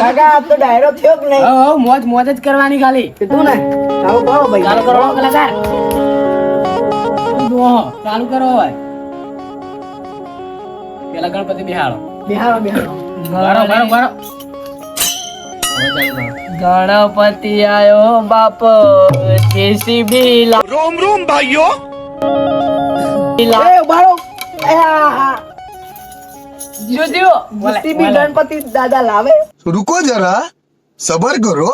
કાકા આ તો ડાયરો થયો કે નહીં? હો મોજ મોજ જ કરવાની ખાલી. કીધું ને ચાલુ કરો ભાઈ. ચાલુ કરો કલાકાર. ચાલુ કરો ભાઈ. પેલા ગણપતિ બિહારો. બિહારો બિહારો. બરો બરો બરો. ગણપતિ આયો બાપ જેસીબી લા रोम रोम भाइयों એ ઉભારો. એ આ જોજો જીસીબી ગણપતિ દાદા લાવે. रुको जरा सबर करो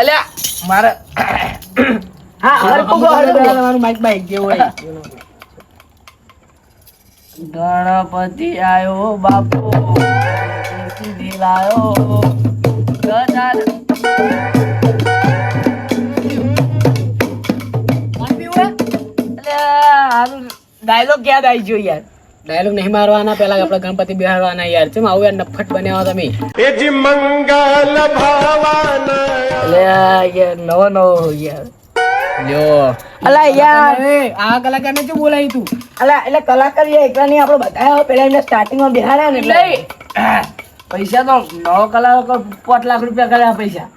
અલ્યા મારે હા હરકું તમારું માઈક બાઈક જેવું હોય. ગણપતિ આયો બાપુ જેસીબી લાયો ગજાન ડાયલોગ યાદ આવી ગયો યાર. ડાયલોગ નહીં મારવાના, પેલા આપણે ગણપતિ બિહારવાના યાર. ચમ આવું યાર નફટ બન્યા તમે. અલ્યા યાર નવો નવો યાર. લ્યો અલા યાર આ કલાકારને શું બોલાવી તું? અલા એટલે કલાકાર યાર એકલા નહીં આપણે બતાવ્યા પેલા એમને સ્ટાર્ટિંગમાં બિહાડ્યા ને એટલે નહીં પૈસા તો 9 કલાક 5 લાખ રૂપિયા કર્યા પૈસા.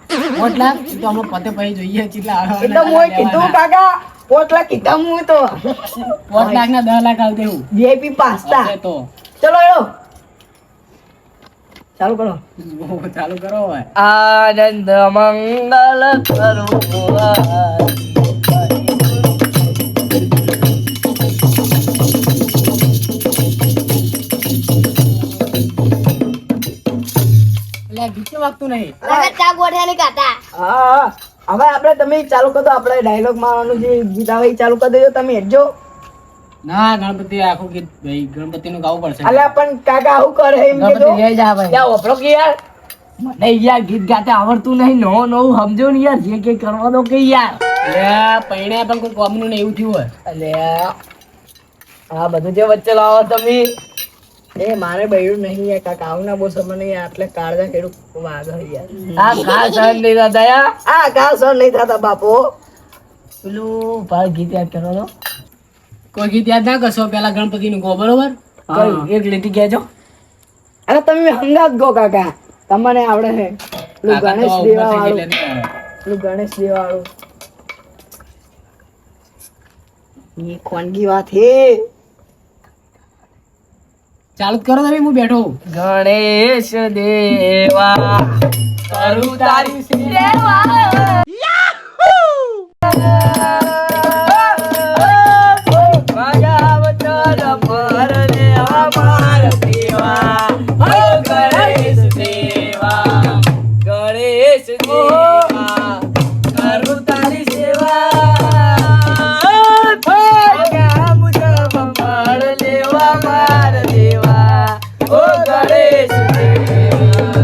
5 લાખ તો અમે પતે પછી જોઈએ કેટલા આવે. એટલે હું કીધું કાકા પોટલા કીધા હું તો 5 લાખ ના 10 લાખ આવ દેવું વીઆઈપી પાસ્તા. હશે તો ચલો એલો ચાલુ કરો. ચાલુ કરો ભાઈ. આનંદ મંગલ કરું એટલે ગીત વાગતું નહીં. હા હવે આપણે તમે ચાલુ કરો આપણે ડાયલોગ મારવાનું જે ગીત આવે એ ચાલુ કરી દેજો તમે હેડજો. ના ગણપતિ આખું ગીત ભાઈ ગણપતિ નું ગાવું પડશે. અલ્યા પણ કાકા આવું કરે એમ ગણપતિ કીધું. લઈ જા ભાઈ. યાર વપરો કે યાર મને યાર ગીત ગાતે આવડતું નહીં. નવો નવું સમજો ને યાર જે કે કરવા દો કે યાર. અલ્યા પૈણે પણ કોઈ કોમનું ને એવું થયું હોય. અલ્યા આ બધું જે વચ્ચે લાવો તમે. એ મારે બૈરું નહીં યાર કાકા આવું ના બોલ મને યાર એટલે કાળજા ખેડું વાગે યાર. આ ઘા સહન નહીં થતા યાર. આ ઘાસ સહન નહીં થતા બાપો. પેલું ભાઈ ગીત યાદ કરો તો કોઈ ગીત યાદ ના કરશો પેલા ગણપતિ નું ગો બરોબર. કયું એક લીટી કહેજો. અરે તમે હંગાત ગો કાકા તમને આવડે છે પેલું કાકા તો ગણેશ ઉપર દેવા થઈ વાળું ગયેલા નહીં આવે. પેલું ગણેશ દેવા વાળું એ ખોનગી વાત હે. ચાલુ જ કરો તમે હું બેઠો હું. ગણેશ દેવા કરું તારી સેવા. મારા અવતાર પર લેવા માર દેવા. હો ગણેશ દેવા ગણેશ દેવા કરું તારી સેવા. મારા અવતાર પર લેવા માર દેવા. ઓ ગણેશ દેવા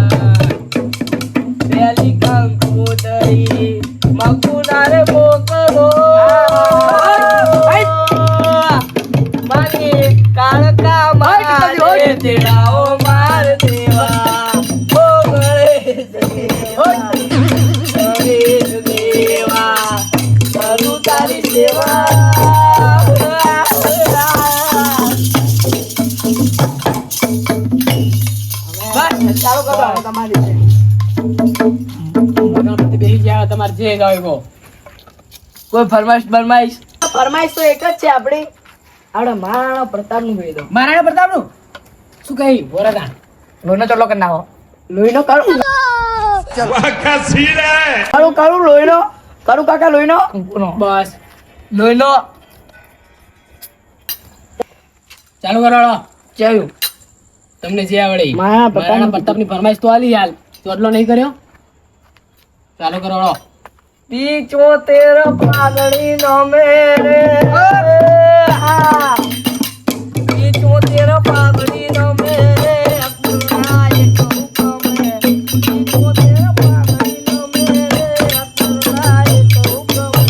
પેલી કંકોતરી મકુનારે મોકલો. મારી કાળકા મારે તેડાઓ માર દેવા. ઓ ગણેશ દેવા ગણેશ દેવા કરું તારી સેવા. બસ ચાલુ કરો હવે તમારી રીતે. ગણપતિ બેસી ગયા તમારે જે ગાવ ગો. કોઈ ફરમાઈશ ફરમાઈશ તો એક જ છે આપણી આપણે મહારાણા પ્રતાપ નું કહી દો. મહારાણા પ્રતાપ નું શું કહી બોરતા લોહીનો ચોટલો કરી નાખો. લોહીનો કરું કરું લોહીનો કરું કાકા લોહીનો. બસ લોહીનો ચાલુ કરો લો. ચાલ્યું. તમને જે આવડે ઈ. મહારાણા મહારાણા પ્રતાપની ફરમાઈશ તો આલી હાલ ચોટલો નહીં કર્યો. ચાલુ કરો લો. 75 પાઘડી નો મેરે. 75 પાઘડી નો મેરે. અક્કુરાય કહું કમે. 75 પાઘડી નો મેરે. અક્કુરાય કહું કમે.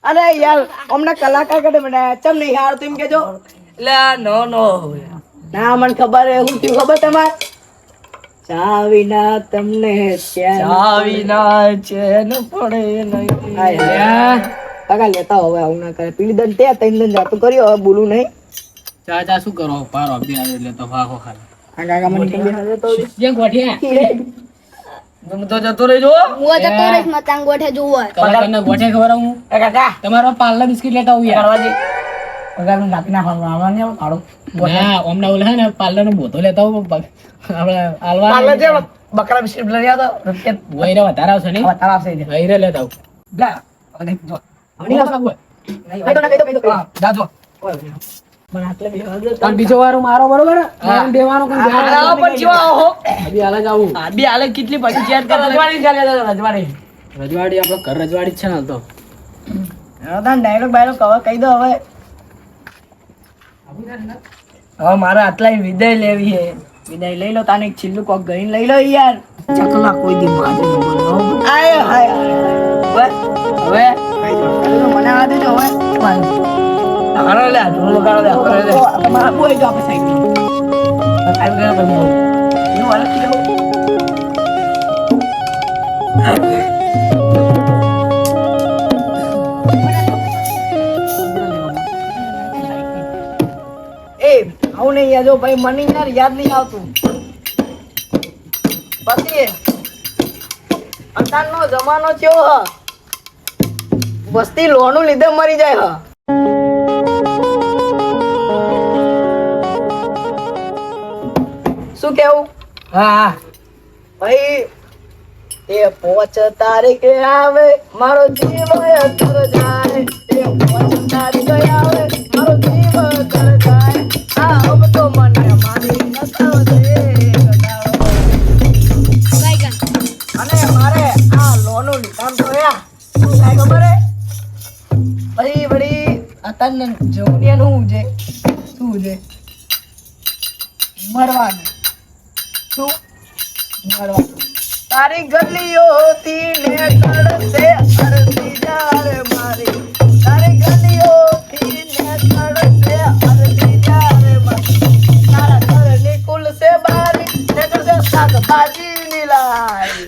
અરે યાર અમને કલાકાર કદે બનાયા ચમ નહીં હાર તું એમ કેજો. એટલે નો ના મને ખબર હે હું થયું ખબર તમારે ચાવીના તમને ચાવીના ચેન પડે નહીં. હાય. કાકા લેતા હવે આવું ના કરે પીડી દન તે ત્રણ દન જાતું કર્યો હવે બોલું નહીં ચા શું કરો પારો આપી આવ્યો એટલે તો વાહો ખાલી આ કાકા મને કેમ બેહાડે તો જે ગોઠિયા તમે તો જતો રહેજો હું જતો રહીશ મતાંગ ગોઠે જોવા તમને ગોઠિયા ખવડાવું એ કાકા તમારો પાર્લર બિસ્કિટ લેતા આવું યાર કરવાજી પગારનું નાખી નાખવાનું આવવાનું ને કાઢો ના ઓમના ઓલા હે ને પાર્લર નો બોતો લેતા આવું આપણે આલવા પાર્લર છે બકરા બિસ્કિટ લઈ આવ્યો તો રૂપિયા વૈરા વધારે આવશે નહીં તારા આવશે છે વૈરા લેતા આવું જા હવે જો હમણાં આવશે કોઈ કઈ તો ના કઈ તો હા જાજો મને આટલે બેહાડે પણ બીજો વારો મારો બરોબર મારે દેવાનો કોઈ આ પણ જીવા ઓહો અભી હાલ જ આવું આ બી હાલે કેટલી પછી ચેટ કરે રજવાડી ચાલે રજવાડી રજવાડી આપણે ઘર રજવાડી જ છે ને હાલ તો રદાન ડાયલોગ બાયલોગ હવે કહી દો હવે હવે મારે આટલા વિદાય લેવી છે વિદાય લઈ લો તાને એક છેલ્લું કોક ગઈને લઈ લો યાર ચકલા કોઈ દી માજે ન બનો આય હાય બસ હવે મને આ દેજો હવે આનો લે ઢોલ વગાડો લે કરે લે તમારા બોય જો આપણે સાઈડ આઈ ગયો બનો નું વાલા કીધું એ આવું નહીં યાર જો ભાઈ મને યાર યાદ નહીં આવતું પછી અત્યારનો જમાનો કેવો હ વસ્તી લોનું લીધે મરી જાય હ શું કેવું હા ભાઈ એ 5 તારીખે આવે મારો જીવ અતર જાય એ 5 તારીખે આવે મારો જીવ અતર જાય આ હવે તો મને માની નસાવ દે અને મારે આ લોનું લીધામ જોયા શું થાય ખબર હે પછી વળી અત્યારને જવનિયાનું છે શું છે મરવાનું શું મરવાનું તારી ગલીઓથી ને તડસે અરતી જારે મારી તારી ગલીઓથી ને તડસે અરતી જારે મારી તારા ઘરની કુલ સે બારી ને કરસે શાકભાજી નીલારી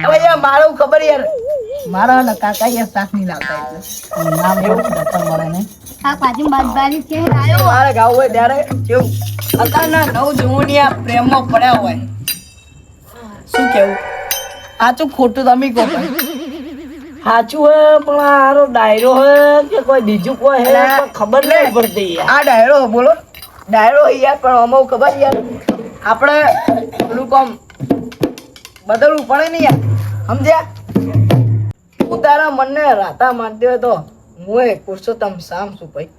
હવે યાર મારું ખબર યાર મારા ને કાકા યાર શાક નહીં લાવતા એટલે નામ એવું દત્તર મળે ને શાકભાજી બાજબારી છે આવ્યો મારે ગાવ હોય ત્યારે કેવું અત્યારના નવ જુનિયા પ્રેમમાં પડ્યા હોય શું કેવું સાચું ખોટું તમે કહો સાચું હે પણ આરો ડાયરો હે કે કોઈ બીજું કોઈ હે પણ ખબર નહીં પડતી યાર આ ડાયરો બોલો ડાયરો યાર પણ અમુક ખબર યાર આપણે પેલું કોમ બદલવું પડે ને યાર સમજ્યા તું તારા મનને રાતા માનતી હોય તો હું એ પુરુષોત્તમ શામ છું ભાઈ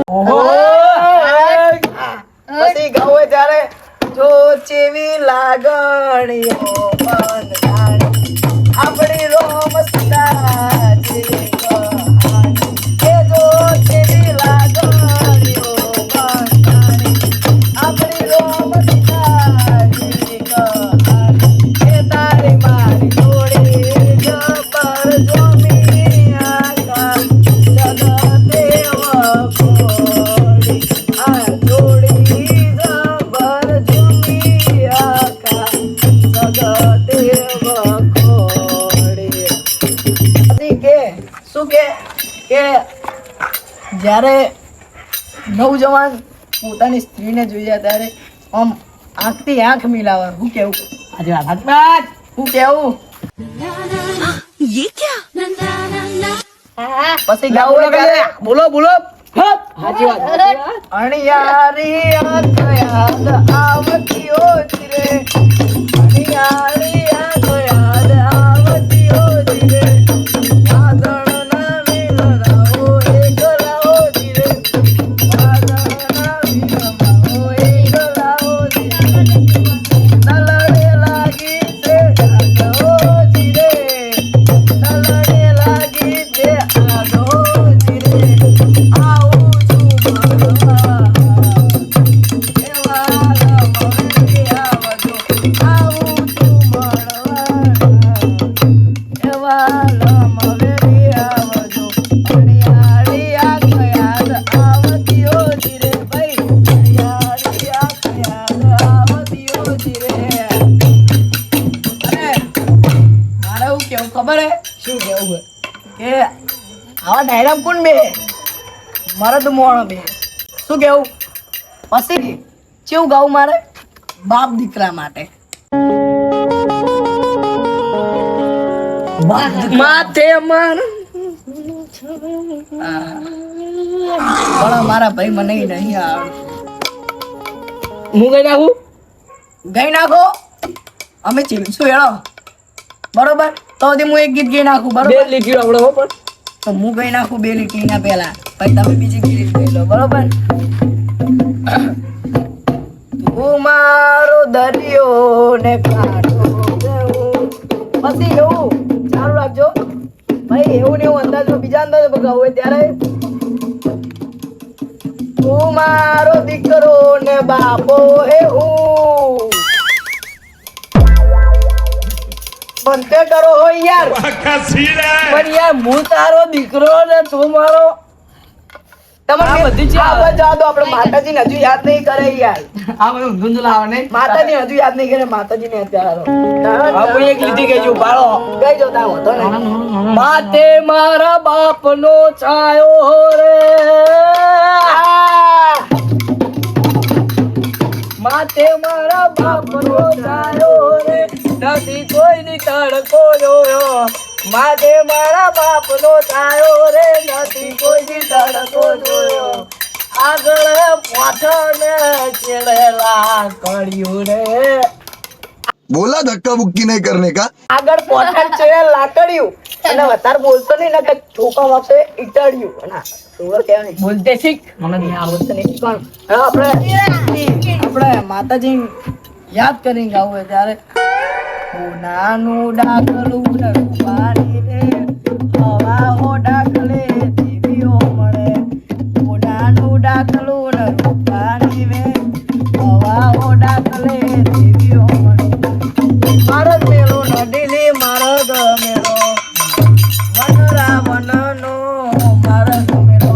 ઓહો પછી ગાવ હોય ત્યારે જો ચેવી લાગણીઓ બંધાણી આપણી રોમ સીતા જેવી કહાણી એ જો ચેવી લાગણીઓ બંધાણી આપણી રોમ સીતા જેવી કહાણી એ તારી મારી જોડે જબર જોમી આકા જગતે વખોડી આ જોડી જબર જોમી આકા જગતે વખોડી હતી કે શું કે જ્યારે નવજવાન પોતાની સ્ત્રીને જોઈએ ત્યારે આમ આંખથી આંખ મિલાવે શું કેવું આજે વાત શું કેવું પછી ગાવું હોય ત્યારે બોલો બોલો સાચી વાત અણિયારી આંખ યાદ આવતી હોતી રે અણિયારી આંખ યાદ આવતી હોતી રે વાદળના નીલરાઓ એકલાઓ ધીરે વાદળના નીલરાઓ એકલાઓ ધીરે નલડે લાગી છે આગો ધીરે નલડે લાગી છે આગો ધીરે આવું છું મળવા એવા શું કેવું કે આવા ડાયરામ કોણ બે મરદ મોણો બે શું કેવું પછી કેવું ગાવું મારે બાપ દીકરા માટે માથે માર પણ મારા ભાઈ મને નહીં આવડતું હું ગઈ નાખું ગઈ નાખો અમે ચીલશું હેળો બરોબર તો હું એક ગીત ગઈ નાખું બે બરોબર લીટીઓ આપણે હો પણ તો હું ગઈ નાખું 2 લીટીના પહેલા પછી તમે બીજી ગીત ગઈ લો બરોબર તું મારો દરિયો ને કાંઠો જેવું. પછી એવું ચાલુ રાખજો ભાઈ એવું ને એવું અંદાજો બીજા અંદાજો બગાવો હોય ત્યારે તું મારો દીકરો ને બાપો હે હું બંતે કરો હો યાર પણ યાર હું તારો દીકરો ને તું મારો તમારે આ બધી છે. આ બધા જવા દો આપણે માતાજીને હજુ યાદ નહીં કરે યાર આ બધું ધૂંધ લાવે ને માતાજી હજુ યાદ નહીં કરે માતાજીને યાદ કરો આપણે એક લીટી કહેજો બાળો કઈ જો તા હતો ને માતે મારા બાપનો છાયો રે માતે મારા બાપનો છાયો રે નથી કોઈની તડકો જોયો માતે મારા બાપનો છાયો રે નથી કોઈની તડકો જોયો આગળ પાછળ ચેડેલા કર્યું રે बोला धक्का बुक्की नहीं करने का આગળ પોઠાણ છે લાકડિયું અને વધારે બોલતો નહીં ને કે ઠોકા વાપસે ઈટાડ્યું અને સુવર કહેવાય નહીં. બોલતે શીખ મને નહીં આવડતું નહીં પણ હવે આપણે માતાજી યાદ કરીને ગાવું હોય ત્યારે નાનું ડાકલું ને રૂપાળી રે હવા હો ડાકલે દેવીઓ મળે નાનું ડાકલું ને રૂપાળી રે હવા હો ડાકલે દેવીઓ મળે મારો મેળો નડીલી મારો ગમેલો વન રાવણનો મારો ગમેલો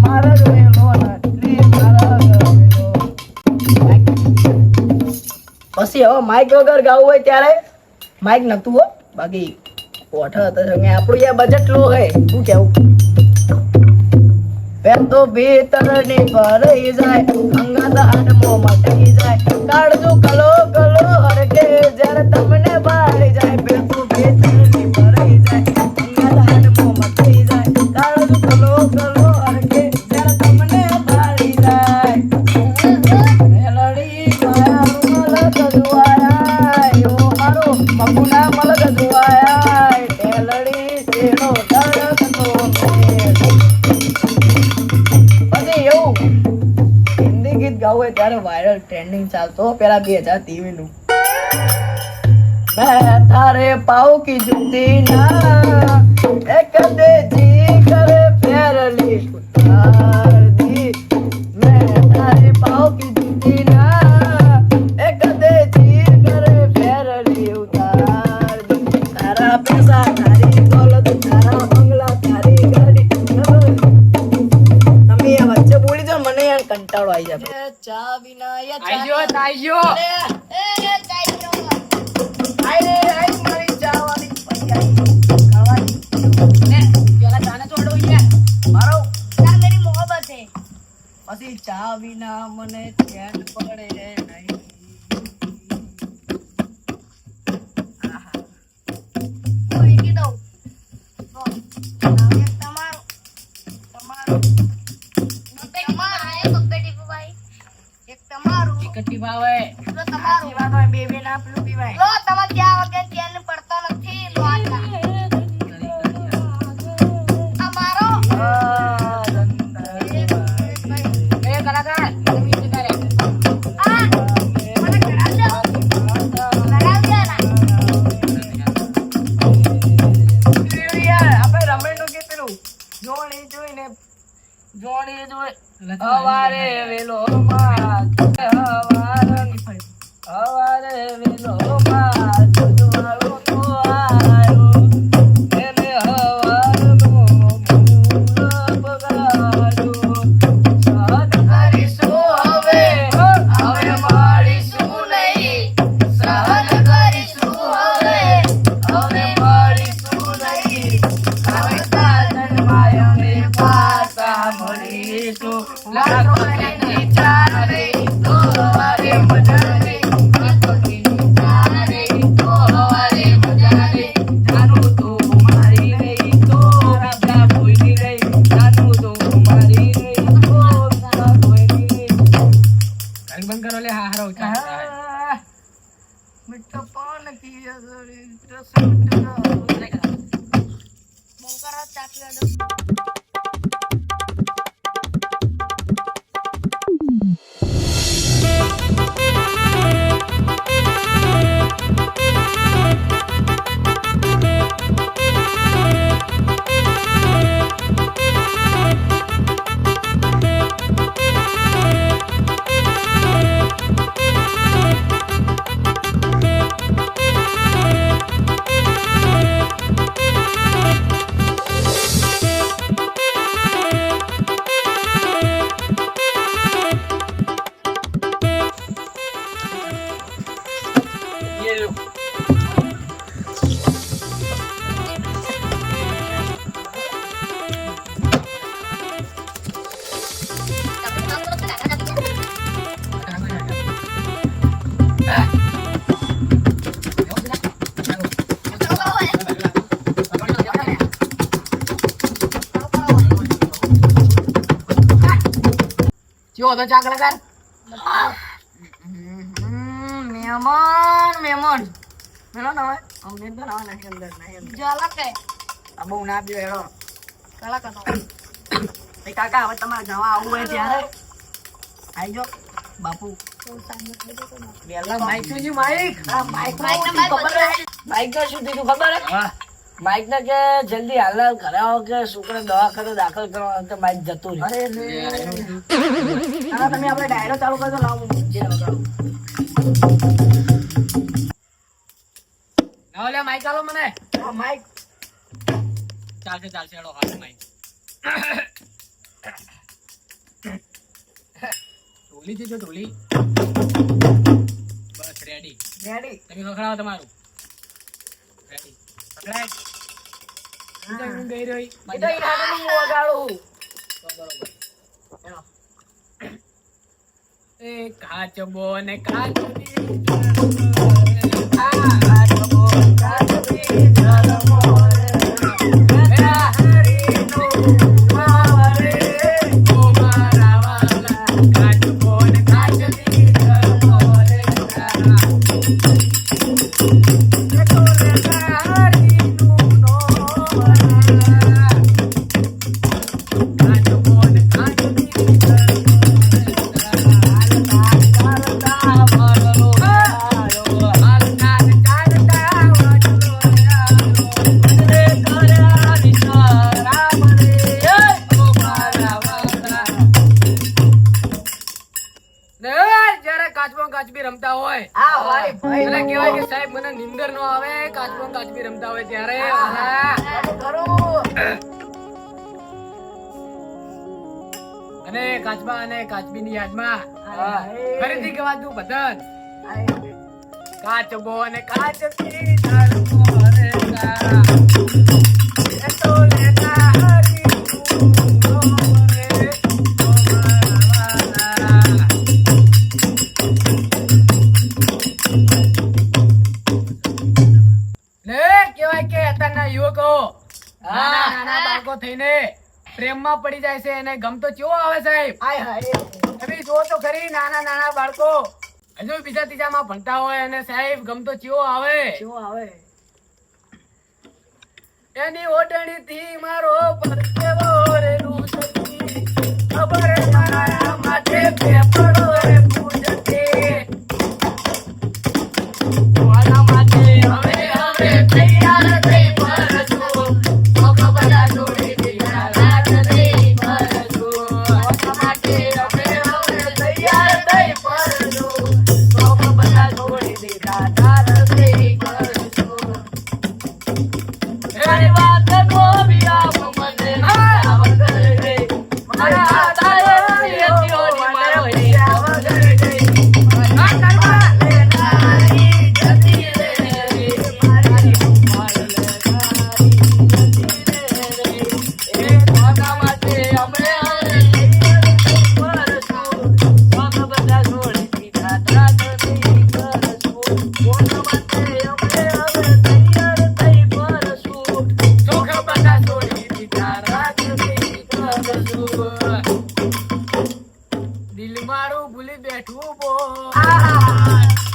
મારો મેળો નડીલી મારો ગમેલો. પછી હવે માઇક વગર ગાવું હોય ત્યારે માઇક નતું હો બાકી ઓઠ હતો આપણું યાર બજેટ લો હે શું કેવું પેલ તો ભીતરની ભરાઈ જાય અંગત હાડમો મટી જાય કાળજો કલો કલો હરકે જ્યારે તમને બાળી જાય પેલ તો ભીતરની ભરાઈ જાય અંગત હાડમો મટી જાય કાળજો કલો કલો હરકે જ્યારે તમને બાળી જાય મેલડી માયા મલક જુવાયા યો મારો મગુના મલક જુવાયા મેલડી સેનો ધડકતો મેલ. પછી એવું હિન્દી ગીત ગાવું હોય ત્યારે વાયરલ ટ્રેન્ડિંગ ચાલતો પેલા 2023 નું मैं थारे पाँव की जूती ना एक दे जी करे फेरली उतार दी मैं थारे पाँव की जूती ना एक दे जी करे फेरली उतार दी तारा पैसा तारी दौलत तारा बंगला तारी गाड़ी તમે આ વચ્ચે બોલી દો મને યાર કંટાળો આવી જાય ચા વિના યા આઈજો આઈ મારી ચા વાળી પછી આઈ ખાવાની ને પેલા ચાને છોડો યાર મારો यार मेरी मोहब्बत है પછી ચા વિના મને ચેન પડે નહીં वो एक दो एक तमारो आए बब्बे टीपू भाई एक तमारो કટ્ટી ભાવે लो तमारो વાત હોય બે બે ના પેલું પીવાય लो तमा क्या वगैरह चैन पड़ता નથી लो आता हमारो એ કલાકાર તમે ઈ કરે आ મને કરાવ દો કરાવ દો ના પેલું યાર આપણે રમણનું ગીત પેલું જોણી જોઈને જોણી જોઈ હવારે વેલો માં હવારે વેલો માં જુજવાળો મીઠો પાન કી અસરી રસ મીઠા બંકરો ચા પીવાનો. ચેવો હતો ચા કલાકાર? મહેમાન મહેમાન હેલો ના હોય અમને તો ના નહીં અંદર નહીં ઝલક હે. આ બહુ ના પીવો હેલો કલા કરતો. એ કાકા હવે તમારે જવા આવવું હોય ત્યારે આવજો બાપુ વેલા માઈક તો જી માઈક. આ માઈક માઈક ને માઈક ખબર હે? માઈક ને શું થયું ખબર હે? હા. માઇક ને કે જલ્દી હાલ ઘરે આવો કે છોકરા દવાખાને દાખલ કરવા તો માઇક જતું રહ્યું. અરે રે હા તમે આપણે ડાયરો ચાલુ કરજો લાવો જે વગાડો ના લે માઈક આલો મને. આ માઈક ચાલશે ચાલશે હેડો હાલ માઈક. ઢોલી છે જો ઢોલી. બસ રેડી. રેડી તમે ખખડાવો તમારું. રેડી. ખખડાય. હું ગઈ રહી. એ તો ઈરાદે હું વગાડું બરોબર. એ કાચબો ને કાચબી કાચબી રમતા હોય આ વાળી ભાઈ એટલે કહેવાય કે સાહેબ મને નિંદર નો આવે કાચબી રમતા હોય ત્યારે હા. કરું અને કાચબા અને કાચબી ની યાદમાં ફરીથી ગવાતું ભજન કાચબો અને કાચબી ધર્મો રે કા. એ તો લેતા હરિનું નામ રે અમારા. લે કહેવાય કે અત્યારના યુવકો નાના નાના બાળકો થઈને પ્રેમમાં પડી જાય છે અને ગમતો કેવો આવે સાહેબ. આય હાય તમે જો તો ખરી નાના નાના બાળકો હજુ બીજા ત્રીજામાં ભણતા હોય અને સાહેબ ગમતો કેવો આવે. શું આવે એની ઓઢણી થી મારો પરસેવો રે રૂસતી ખબર મારા માથે પેપડો રે પૂજતી વાલા માથે હવે હવે તૈયાર થઈ પરસું ઓખ બધા જોડી દીધા રાત નહીં પરસું ઓખ માથે હવે હવે તૈયાર થઈ પરસું ઓખ બધા જોડી દીધા રાત નહીં પરસું. એ વાત ગોવિયા મને આવડે રે મારા તારે યતિઓની મારો હિયા વગર રે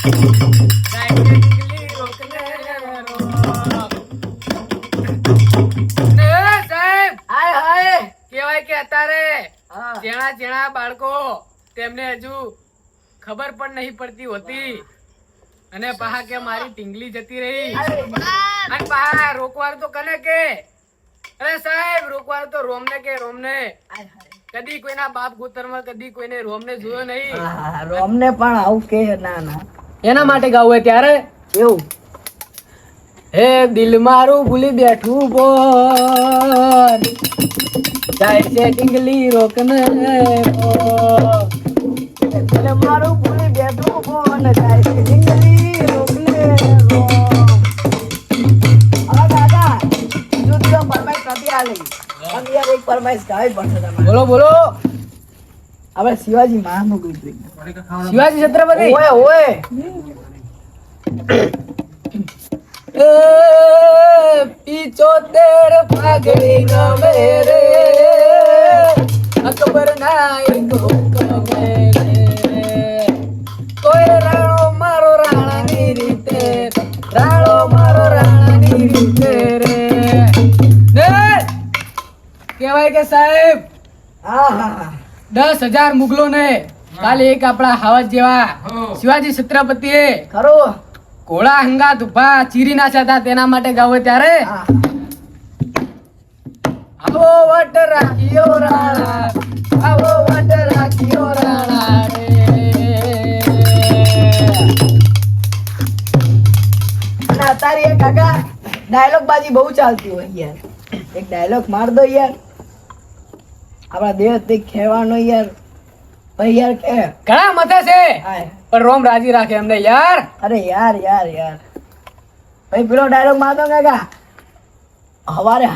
જાય છે ટીંગલી રોકને રોક. ને સાહેબ હાય હાય કહેવાય કે અત્યારે હા. જેણા જેણા બાળકો તેમને હજુ ખબર પણ નહીં પડતી હોતી અને પાહા કે મારી ટીંગલી જતી રહી અને પાહા રોકવાર તો કને કે અરે સાહેબ રોકવાર તો રોમને કે રોમને કદી કોઈના બાપ ગોતરમાં કદી કોઈને રોમને જોયો નહીં હા, રોમને પણ આવું કે ના ના એના માટે ગાવું હોય ત્યારે એવું હે દિલ મારું ભૂલી બેઠું બોલ જાય છે ટીંગલી રોકને રોક. એટલે મારું ભૂલી બેઠું કોણ જાય છે ઢીંગલી રોકને રોક. હવે દાદા બીજું તો ફરમાઈશ નથી આલી પણ યાર એક ફરમાઈશ ગાવી પડશે તમારે બોલો બોલો આપણે શિવાજી મહાનું ગીત શિવાજી છત્રપતિ ઓય ઓય એ પિચોતેર પાઘડી ગમે રે અકબર ના એક હુકમ રે કોઈ રાણો મારો રાણાની રીતે રાણો મારો રાણાની રીતે રે ને કહેવાય કે સાહેબ હા હા હા 10,000 મુગલો ને કાલે એક આપણા હાવજ જેવા શિવાજી છત્રપતિએ ખરું ઘોડા હંગાત ઉભા ચીરી નાખ્યા હતા તેના માટે ગાવે ત્યારે હા આવો વટ રાખ્યો રાણા આવો વટ રાખ્યો રાણા રે. અને અત્યારે એક કાકા ડાયલોગ બાજી બહુ ચાલતી હોય યાર એક ડાયલોગ માર દો યાર આપણા દેહ તે ખેવાનો યાર ભાઈ યાર કે ઘણા મતે છે હાય પણ રોમ રાજી રાખે એમને યાર અરે યાર યાર યાર ભાઈ પેલો ડાયલોગ માર દો કાકા હવારે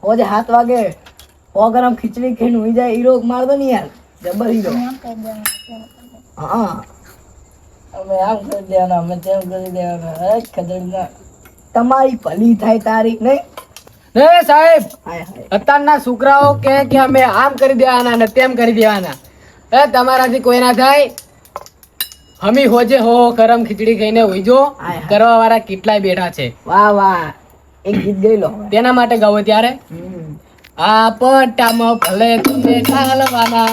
હોજે 7 વાગે 100 ગ્રામ ખીચડી ખાઈને હુઈ જાય હીરો માર દો ને યાર જબર હીરો હા અમે આમ કરી દેવાના અમે તેમ કરી દેવાના ખદડીના તમારી ભલી થાય તારી નહીં ને સાહેબ હાય હાય અત્યારના છોકરાઓ કે અમે આમ કરી દેવાના ને તેમ કરી દેવાના એ તમારાથી કોઈ ના થાય હમી હોજે હો ગરમ ખીચડી ખાઈને ઉઈજો હાય. કરવા વાળા કેટલાય બેઠા છે વાહ વાહ એક ગીત ગઈ લો તેના માટે ગાવો ત્યારે આ પટ્ટામાં ભલે તમે ચાલવાના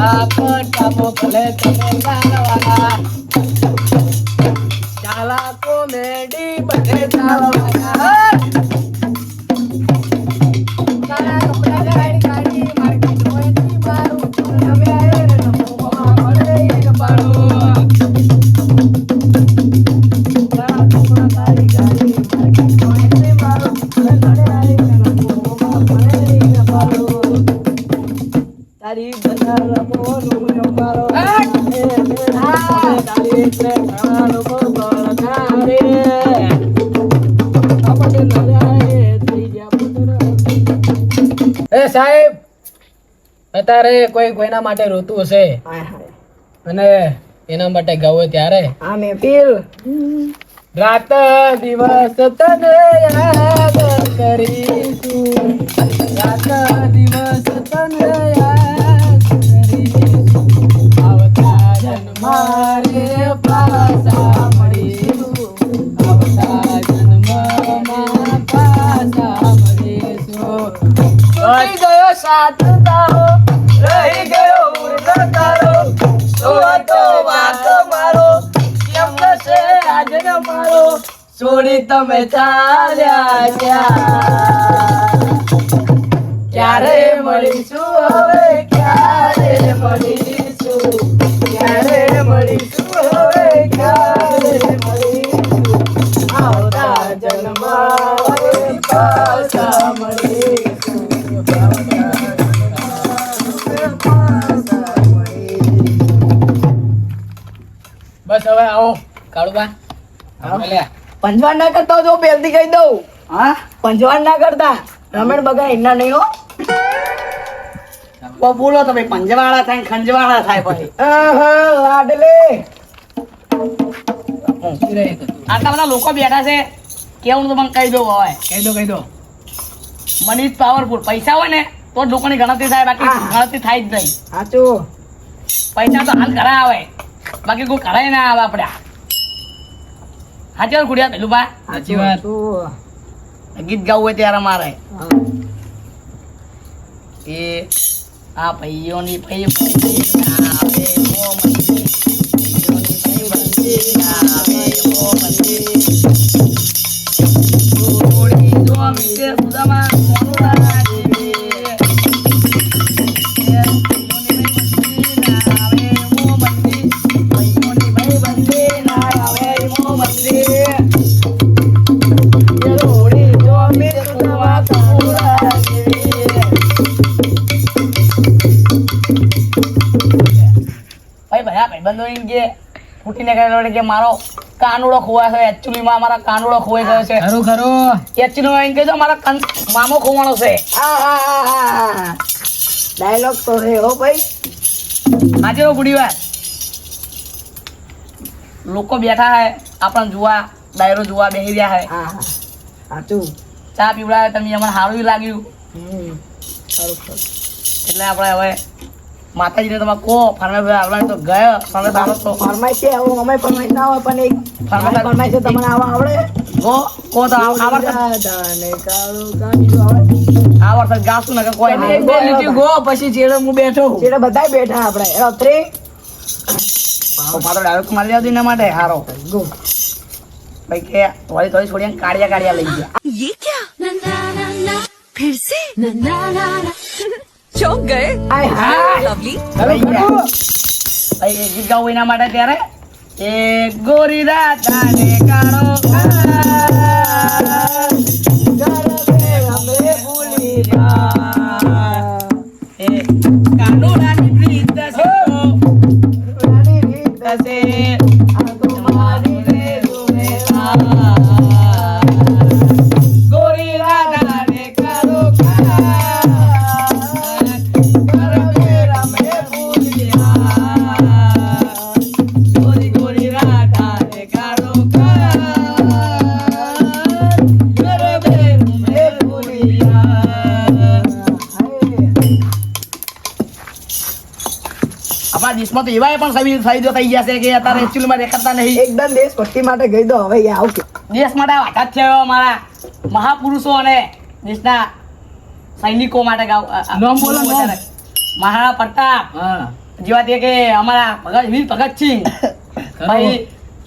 આ પટ્ટામાં ભલે તમે ચાલવાના ચાલા કોમેડી બધે ચાલવાના ચાલા કપડા ગાડી ગાડી માર્કેટ હોયથી મારું તમે આયે ને નમોમાં ભલે એક પાડો ચાલા કપડા ગાડી ગાડી માર્કેટ હોયથી મારું તમે આયે ને નમોમાં ભલે એક પાડો તારી બધા રમોનું રમારો તારી એટલે ખાવાનું બળના રે આપણે લડાએ થઈ ગયા પુત્ર એ સાહેબ અત્યારે કોઈ કોઈના માટે રોતું હશે હાય હાય અને એના માટે ગાવો ત્યારે આ મહેફિલ રાત દિવસ તને યાદ કરીશું રાત દિવસ તને યાદ કરીશું આવતા જન્મારે પાછા મળીશું આવતા જન્મમાં પાછા મળીશું રહી ગયો સાથ તારો રહી ગયો ઉર્ગ તારો તો વાક મારો કેમ છે આજ ન મારો છોડી તમે ચાલ્યા ક્યાં ક્યારે મળીશું હવે ક્યારે મળીશું ક્યારે મળીશું હવે ક્યારે મળીશું આવતા જન્મમાં પાછા મળીશું આવતા જન્મમાં પાછા મળીશું. બસ હવે આવો કાળુબા અલ્યા પંજવાન ના કરતા જો પહેલથી કહી દઉં હા પંજવાન ના કરતા રમણ બગા એના નહીં હો બોલો તો ભાઈ પંજવાળા થાય ને ખંજવાળા થાય ભાઈ આહા, લાડલે આટલા બધા લોકો બેઠા છે કેવું તો મને કહી દો હવે કહી દો મની ઇઝ પાવરફુલ પૈસા હોય ને તો જ લોકોની ગણતરી થાય બાકી હા. ગણતરી થાય જ નહીં સાચું પૈસા તો હાલ ઘણા આવે બાકી કોઈ કરાય ના આવે આપણે સાચી વાત ગુડિયા પેલું બા સાચી વાત. ગીત ગાવું હોય ત્યારે મારે હા. એ આ ભાઈઓની ભાઈ બંધી નાવે મો મંદી ભાઈઓની ભાઈ બંધી નાવે મો મંદી જોડી જો મિતે સુદામા મોનુડા જેવી ભાઈઓની ભાઈ બંધી નાવે મો મંદી જોડી જો મિતે સુદામા મોનુડા જેવી ભાઈ ભાઈબંધો એમ કે ફૂટીને કહેલો કે મારો કાનુડો ખોવાય છે એકચ્યુઅલીમાં મારા કાનુડો ખોવાઈ ગયો છે ખરું ખરું. એકચ્યુઅલીમાં એમ કહેજો મારા મામો ખોવાનો છે ડાયલોગ તો છે હો ભાઈ. આજે રો ગુડી વાત લોકો બેઠા હે આપણને જોવા ડાયરો જોવા બેસી રહ્યા હે હા હા સાચું. ચા પીવડાવે તમે અમને સારું લાગ્યું ખરું ખરું. એટલે આપણે હવે માતાજીને તમે કહો ફરમાઈ આવવાની તો ગયો તમે તારો તો ફરમાઈશ છે હવે અમે ફરમાઈશ ના હોય પણ એક ફરમાઈશ છે તમને આવા આવડે. કહો તો આ વર્ષે દાદાને કાળો કાઢ્યો આવડે. આ વર્ષે ગાશું ને કે કોઈ એક નહીં બે લીટી ગો પછી છેડે હું બેઠો. છેડે બધાય બેઠા આપણે. એનો 3 તો પાછો ડાયરેક્ટ મારી આવતી એના માટે હારો ગો. ભાઈ કે થોડી થોડી છોડીને કાળિયા લઈ ગયા ये क्या ना ना ना ना फिर से ना ना ना ना चौंक गए આય હા. लवली લઈ ગયા ભાઈ એ ગીત ગાવું એના માટે ત્યારે એ ગોરી રાધાને કાળો ગરબે અમે ભૂલી ગયા. એ કાનુડાની પ્રીત છે રાની રીત થશે આ તો મારી રે રૂમેલા. ગોરી રાધાને કાળો ગરબે અમે ભૂલી ગયા. ગોરી ગોરી રાધાને કાળો ગરબે અમે ભૂલી ગયા. આપણા દેશમાં તો એવા પણ સાઈડો થઈ ગયા છે કે અત્યારે એકચ્યુઅલીમાં દેખાતા નહીં એકદમ દેશભક્તિ માટે ગઈ દો હવે યા આવું કે. દેશ માટે વાટાત છે અમારા મહાપુરુષો અને દેશના સૈનિકો માટે નામ બોલો, નામ. મહારાણા પ્રતાપ હા. જેવા તે કે અમારા વીર ભગતસિંહ ભાઈ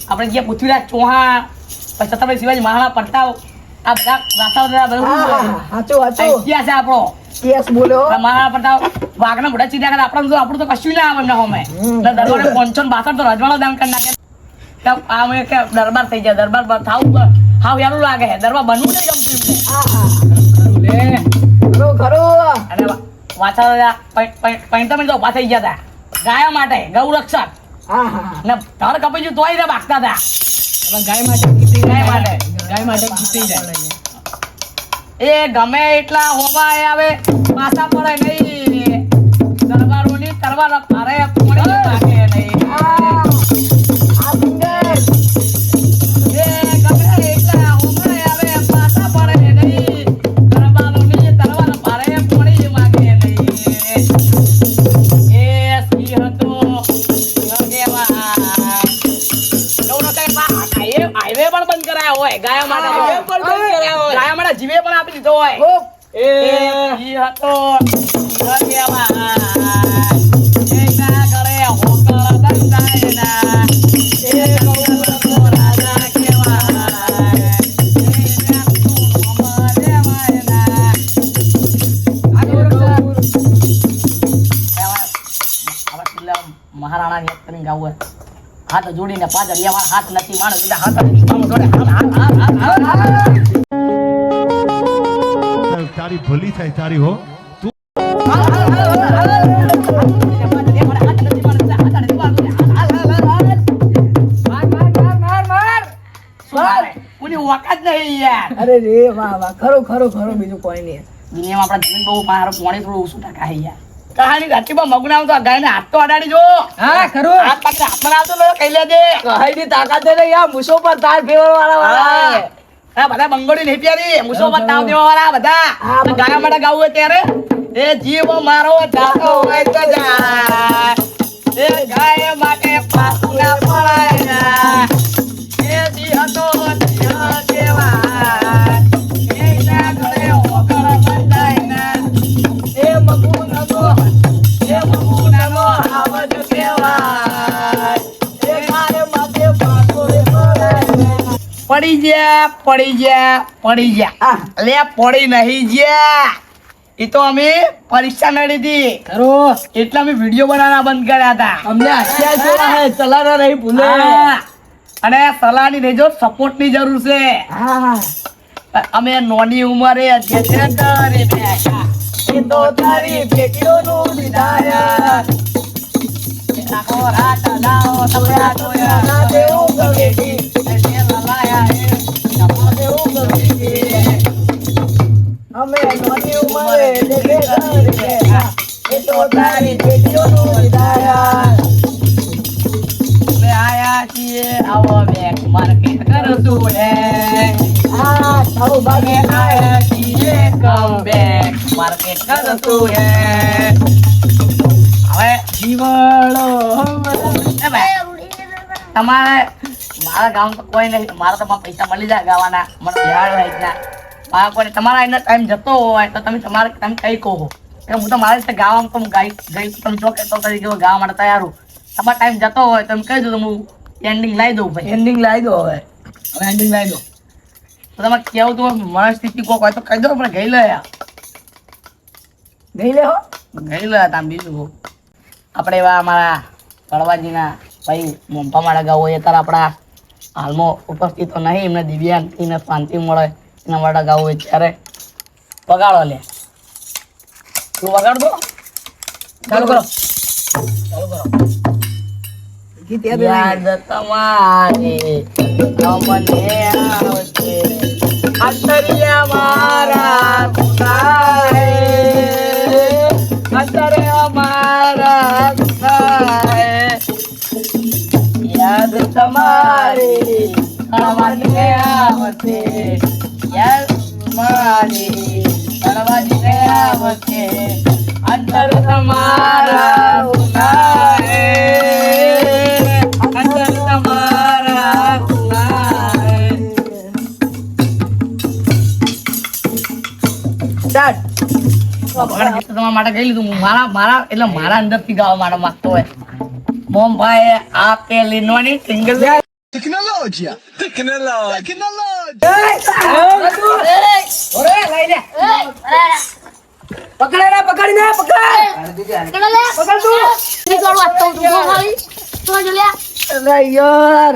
આપણે જે પૃથ્વીરાજ ચૌહાણ પછી છત્રપતિ શિવાજી મહારાણા પ્રતાપ આ બધા રાસાઓ હા, સાચું સાચું. ઇતિહાસ છે આપણો કેસ બોલ્યો. મહારાણા પ્રતાપ વાઘના મોઢા સીધા કરે આપણું તો કશું ના આવે એમના હોમે દરબારે 562 તો રજવાડો દાન કરી નાખે તો આમ કે દરબાર થઈ જાય દરબાર થાવ હાવ યારું લાગે છે દરબાર બનવું નહીં ગમતું એમને. હા હા. ખરું લે. ખરું ખરું. અને વાછા પૈણતા મિનિટ ઉભા થઈ ગયા હતા ગાયા માટે ગૌરક્ષક હા હા. ને ધર કપાઈ ગયું તોય ભાગતા હતા હવે ગાય માટે જીતી ગાય જાય. માટે. ગાય માટે જીતી જાય. એ ગમે એટલા હોવાય આવે પાછા પડે નહીં દરબારોની તરવાર અરે કોણે લાગે નહીં આ સિંગર. એ ગમે એટલા હોવાય આવે પાછા પડે નહીં દરબારોની તરવાર અરે કોણે માગે નહીં એ સિંહ હતો સિંહ કહેવાય એવું ન કહે હાઈવે પણ બંધ કરાયા હોય ગાયો માટે હાઈવે પણ બંધ કરાયા હોય. ગાયો માટે જીવે પણ આપી દીધો હોય ઓપ. એ હતો સિંહ કહેવાય એ ના કરે હોકળ બંધાયના એ ગૌરવનો રાજા કહેવાય એ નાખતું અમારે માયના આ ગૌરવ મહારાણા ની કરીને ગાવું હોય હાથ જોડીને પાંચ અડિયા હાથ નથી માણસ બીજા હાથ જોડે તારી ભલી થાય તારી હો કોની વખત નહીં યાર અરે રે વાહ વાહ. ખરું ખરું ખરું. બીજું કોઈ નહીં. દુનિયામાં આપણા જમીન બહુ મારો પોણી થોડું ઓછું ટકા હે યાર કહાની ઘાટીમાં મગના આવતો ગાયને હાથ તો અડાડી જો હા ખરું. હાથ પાછળ હાથમાં આવતો તો કહી લેજે કહાઈની તાકાત છે ને યાર મૂછો પર તાર ફેરવવા વાળા. હા બધા બંગોળી નહીં પ્યારી મુસો પર તાવ દેવા વાળા બધા ગાયા માટે ગાવું હોય ત્યારે એ જીવ મારો જાતો હોય તો જા એ ગાય માટે પાછું ના પડાયરા એ દી હતો દિયા કેવા એ ના ઘરે ઓકળ બંધાયના એ મગુનનો આવજ કેવાય એ મારે માથે પાછો રે પડાયરા પડી જા લે પડી નહીં જ્યા એ તો અમે પરીક્ષા નડી હતી એટલે અમે વિડીયો બનાવવાના બંધ કર્યા હતા અમને હસ્યા જોવા હે ચલાના નહીં ભૂલે હા. અને સલાહની નહીં જો સપોર્ટની જરૂર છે અમે નાની ઉંમરે અધ્યક્ષ બેઠા એ તો તારી બેટીઓનું વિધાયક આખો રાત લાવો સપના જોયા ના દેવું ગવેટી એ લલાયા એ નમો દેવું ગવેટી અમે નાની ઉંમરે બેઠા એ તો તારી બેટીઓનું વિધાયક અમે આયા છીએ આવો બેક માર્કેટ કરતું હે તારું ભાગે આયા છીએ કમ બેક માર્કેટ કરતું હે હવે જીવડો એ ભાઈ તમારે મારા ગામ તો કોઈ નહીં મારા તો પૈસા મળી જાય ગાવાના મને બિહાર વાઈટના મારા કોઈ તમારા એનો ટાઈમ જતો હોય તો તમે કઈ કહો કે હું તો મારી રીતે ગાવામાં તો હું ગઈ તમે જો કે તો તરીકે ગાવા માટે તૈયાર હું તમારો ટાઈમ જતો હોય તો તમે કહી દો તો હું એન્ડિંગ લાવી દઉં ભાઈ એન્ડિંગ લાવી દો હવે એન્ડિંગ લાવી દો તો તમારે કેવું તો મને સ્થિતિ કોક હોય તો કહી દો પણ ગઈ લે ગઈ લે હો ગઈ લે તમે બીજું કહો આપણે એવા અમારા કડવાજીના ભાઈ મોંપામાળા ગાવો એ તાર આપણા હાલમાં ઉપસ્થિત તો નહીં એમને દિવ્યાંગને શાંતિ મળે એના માટે ગાવું હોય ત્યારે વગાડો લે તું વગાડ દો ચાલુ કરો યાદ તમારી અમને આવશે અંતરિયા મારા ગુનાહે અંતરે અમારા ગુનાહે યાદ તમારી અમને આવશે યાદ મારી કડવાજીને આવશે અંતર તમારા ગુનાહે અંતર તમારા ગુનાહે તમારા માટે કહી લીધું મારા એટલે મારા અંદરથી ગાવા માટે માંગતો હોય મોમભાઈ આ પેલી નોની સિંગલ टेक्नोलॉजी યાર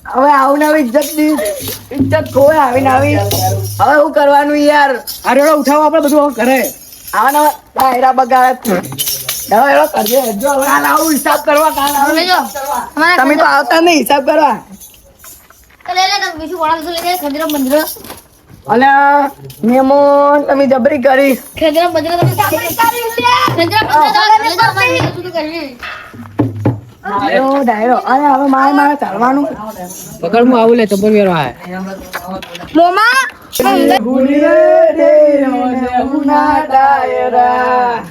હવે આવું નવી ઇજ્જત ખોવે આવીને આવી હવે શું કરવાનું યાર અરે ઉઠાવો આપણે બધું ઘરે આવા નવા ડાયરા બગાડે હવે એનો કરજે જો હવે કાલ આવું હિસાબ કરવા કાલ આવું હિસાબ કરવા. તમે તો આવતા નહીં હિસાબ કરવા અને મેમોન તમે જબરી કરી ડાયરો અને હવે મારે ચાલવાનું પકડ હું આવું લે ચપ્પલ વેરો હે ગુડીએ ડેરો ને ઉના ડાયરા